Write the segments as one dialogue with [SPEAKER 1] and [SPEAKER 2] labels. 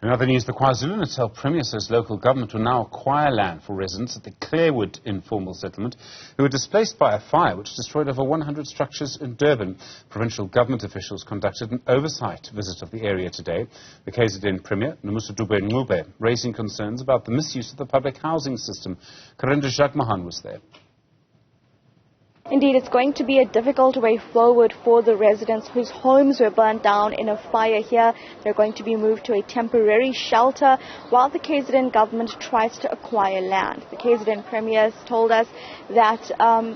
[SPEAKER 1] In other news, the KwaZulu-Natal Premier says local government will now acquire land for residents at the Clairwood informal settlement who were displaced by a fire which destroyed over 100 structures in Durban. Provincial government officials conducted an oversight visit of the area today. The KwaZulu-Natal Premier, Nomusa Dube-Ncube, raising concerns about the misuse of the public housing system. Karinda Jagmohan was there.
[SPEAKER 2] Indeed, it's going to be a difficult way forward for the residents whose homes were burnt down in a fire here. They're going to be moved to a temporary shelter while the KZN government tries to acquire land. The KZN Premier told us that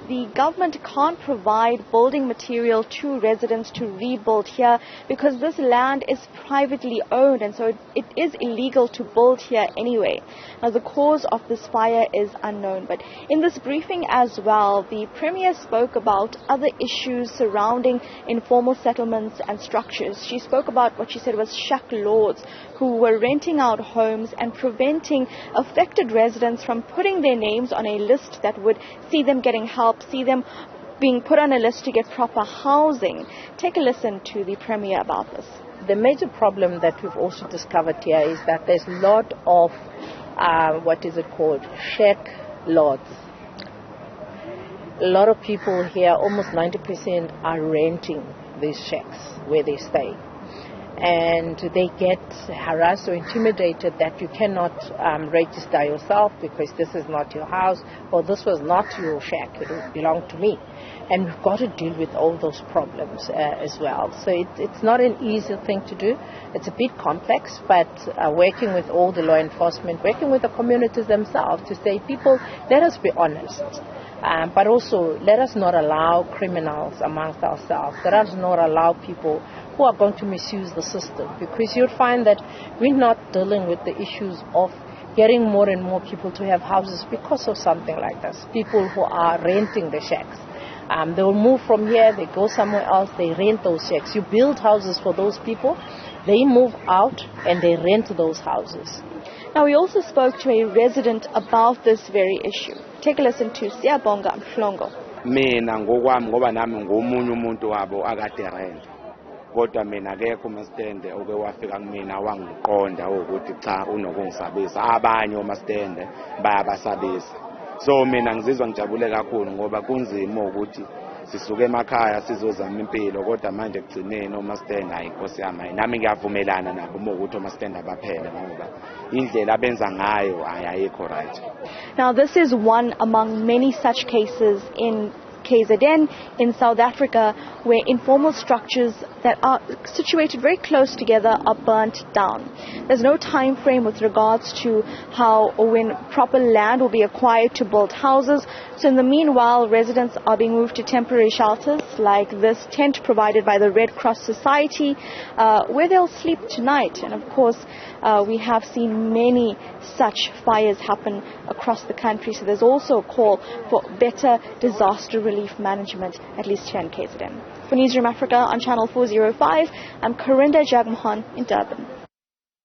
[SPEAKER 2] the government can't provide building material to residents to rebuild here because this land is privately owned, and so it is illegal to build here anyway. Now, the cause of this fire is unknown, but in this briefing as well, the Premier spoke about other issues surrounding informal settlements and structures. She spoke about what she said was shack lords who were renting out homes and preventing affected residents from putting their names on a list that would see them getting help, see them being put on a list to get proper housing. Take a listen to the Premier about this.
[SPEAKER 3] The major problem that we've also discovered here is that there's a lot of, shack lords. A lot of people here, almost 90%, are renting these shacks where they stay. And they get harassed or intimidated that you cannot register yourself because this is not your house, or this was not your shack, it belonged to me. And we've got to deal with all those problems as well. So it's not an easy thing to do. It's a bit complex, but working with all the law enforcement, working with the communities themselves to say, people, let us be honest. But also, let us not allow criminals amongst ourselves. Let us not allow people who are going to misuse the system. Because you'll find that we're not dealing with the issues of getting more and more people to have houses because of something like this. People who are renting the shacks. They will move from here, they go somewhere else, they rent those shacks. You build houses for those people, they move out and they rent those houses.
[SPEAKER 2] Now, we also spoke to a resident about this very issue. Take a listen to Siyabonga Mhlongo.
[SPEAKER 4] Mina ngokwami ngoba nami ngomunye umuntu wabo akade rent. Kodwa mina akekho umastende oke wafika kumina wangiqonda ukuthi cha unokungisabisa. Abanye omastende bayabasabisa. So mina ngizizwa ngijabule kakhulu ngoba kunzima ukuthi sisuke emakhaya sizozama impilo kodwa manje kugcineni omastende ayikhosi yami. Nami ngiyavumelana nabo ukuthi omastende abaphele ngoba indlela abenza ngayo ayikho right.
[SPEAKER 2] Now, this is one among many such cases in KZN, in South Africa, where informal structures that are situated very close together are burnt down. There's no time frame with regards to how or when proper land will be acquired to build houses. So in the meanwhile, residents are being moved to temporary shelters like this tent provided by the Red Cross Society, where they'll sleep tonight. And of course, we have seen many such fires happen across the country. So there's also a call for better disaster relief management, at least here in KZN. For Newzroom Afrika on Channel 405, I'm Karinda Jagmohan in Durban.